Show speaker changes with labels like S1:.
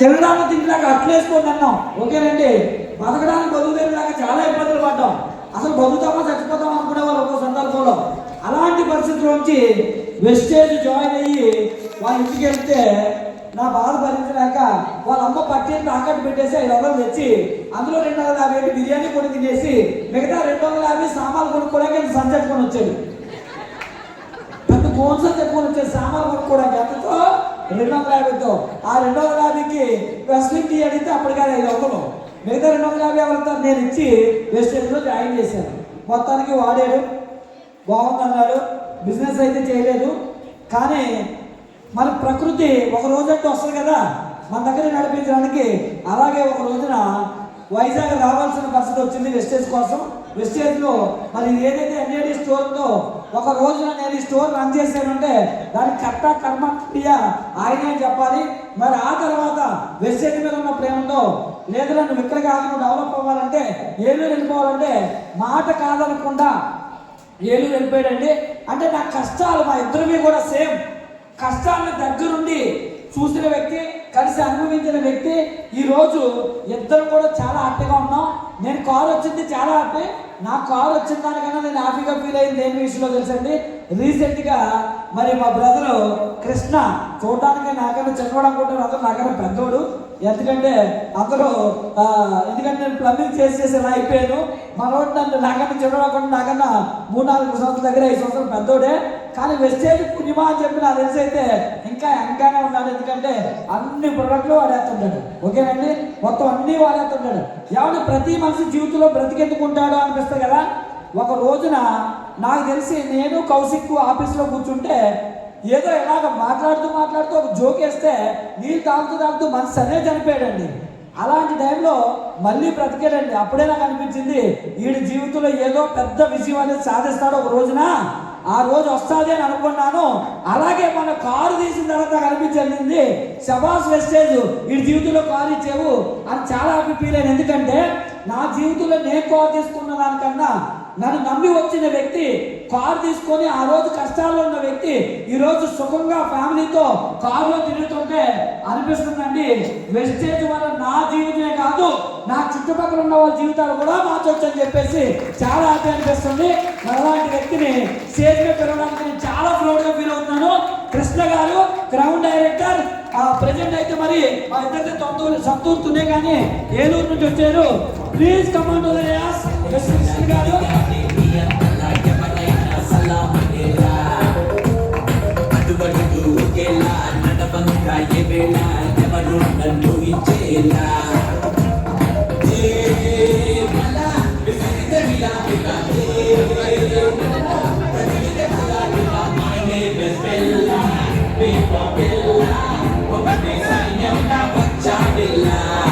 S1: తినడానికి తిండిలాగా అట్లేసుకోండి అన్నాం. ఓకేనండి. బతకడానికి బతుకుదేలాగా చాలా ఇబ్బందులు పడ్డాం. అసలు బతుకుతామా చచ్చిపోతామా అనుకునే వాళ్ళు ఒక్కో సందర్భంలో. అలాంటి పరిస్థితుల్లోంచి వెస్టేజ్ జాయిన్ అయ్యి వాళ్ళ ఇంటికి వెళ్తే నా బాధ భరించలేక వాళ్ళ అమ్మ పట్టేసి తాకట్టు పెట్టేసి 500 తెచ్చి అందులో 250 బిర్యానీ కొని తినేసి మిగతా 250 సామాన్లు కొనుక్కోవడానికి సంచట్టుకొని వచ్చాడు. పెద్ద గోన్స చెప్పుకొని వచ్చేది సామాన్లు కొనుక్కోవడానికి. ఎంతతో? 250తో. ఆ 250కి వెస్ట్లింగ్ టీ అడిగితే అప్పటికే 500. మిగతా 250 ఎవరితో నేను ఇచ్చి వెస్టేజ్లో జాయిన్ చేశాను. మొత్తానికి వాడాడు, బాగుందన్నాడు. బిజినెస్ అయితే చేయలేదు. కానీ మన ప్రకృతి ఒక రోజంటే వస్తుంది కదా మన దగ్గర నడిపించడానికి. అలాగే ఒక రోజున వైజాగ్ రావాల్సిన పరిస్థితి వచ్చింది వెస్టేజ్ కోసం. వెస్టేజ్లో మరి ఏదైతే ఎన్ఏడి స్టోర్ ఉందో ఒక రోజున నేను ఈ స్టోర్ రన్ చేశానంటే దానికి కర్త కర్మ క్రియ ఆయనే చెప్పాలి. మరి ఆ తర్వాత వెస్టేజ్ మీద ఉన్న ప్రేమతో లేదు నువ్వు ఇక్కడ కాదు, నువ్వు డెవలప్ అవ్వాలంటే ఏలూరు వెళ్ళిపోవాలంటే మాట కాదనకుండా ఏలూరు వెళ్ళిపోయాడండి. అంటే నా కష్టాలు మా ఇద్దరివి కూడా సేమ్. కష్టాలను దగ్గరుండి చూసిన వ్యక్తి, కలిసి అనుభవించిన వ్యక్తి. ఈరోజు ఇద్దరు కూడా చాలా హ్యాపీగా ఉన్నాం. నేను కారు వచ్చింది చాలా హ్యాపీ. నా కారు వచ్చిన దానికన్నా నేను హ్యాపీగా ఫీల్ అయింది దేని విషయంలో తెలుసండి. రీసెంట్గా మరి మా బ్రదరు కృష్ణ చూడడానికి నాకన్నా చిన్నవాడు అనుకుంటారు, అందరూ నాకన్నా పెద్దోడు. ఎందుకంటే నేను ప్లంబింగ్ చేసి ఇలా అయిపోయాను. మనోడు నన్ను నాకన్నా చిన్నవాడు, నాకన్నా 3-4 సంవత్సరాల దగ్గర 5 సంవత్సరాలు పెద్దోడే. కానీ వెస్టేజ్ పుణ్యమా అని చెప్పి నాకు తెలిసి అయితే ఇంకా ఎంకానే ఉన్నాడు. ఎందుకంటే అన్ని ప్రొడక్ట్లు వాడేస్తుంటాడు. ఓకేనండి. మొత్తం అన్నీ వాడేస్తుంటాడు. ఎవరు ప్రతి మనిషి జీవితంలో బ్రతికెందుకుంటాడో అనిపిస్తుంది కదా. ఒక రోజున నాకు తెలిసి నేను కౌశిక్ ఆఫీస్లో కూర్చుంటే ఏదో ఇలాగ మాట్లాడుతూ ఒక జోక్ వేస్తే నీళ్ళు తాగుతూ మనసు అనే చనిపోయాడండి. అలాంటి టైంలో మళ్ళీ బ్రతికాడండి. అప్పుడే నాకు అనిపించింది వీడి జీవితంలో ఏదో పెద్ద విజయం అనేది సాధిస్తాడు ఒక రోజున. ఆ రోజు వస్తుంది అని అనుకున్నాను. అలాగే మన కారు తీసిన తర్వాత నాకు అనిపించింది శబాస్ వెస్టేజ్ వీడి జీవితంలో కారు ఇచ్చేవు అని చాలా హ్యాపీ ఫీల్ అయ్యాను. ఎందుకంటే నా జీవితంలో నేను కారు తీసుకున్న దానికన్నా నన్ను నమ్మి వచ్చిన వ్యక్తి కారు తీసుకొని ఆ రోజు కష్టాల్లో ఉన్న వ్యక్తి ఈరోజు సుఖంగా ఫ్యామిలీతో కారులో తిరుగుతుంటే అనిపిస్తుందండి వెస్టేజ్ వల్ల నా జీవితమే కాదు నా చుట్టుపక్కల ఉన్న వాళ్ళ జీవితాలు కూడా మార్చొచ్చు అని చెప్పేసి చాలా హ్యాపీ అనిపిస్తుంది. అలాంటి వ్యక్తిని స్టేజ్ మీద పిలవడానికి నేను చాలా ప్రౌడ్గా ఫీల్ అవుతున్నాను. కృష్ణ గారు గ్రౌండ్ డైరెక్టర్. ప్రెజెంట్ అయితే మరి మా ఇద్దరితో సంతూరుతూనే కానీ ఏలూరు నుంచి వచ్చారు. ప్లీజ్ కమాండ్ కృష్ణ గారు.
S2: Bella,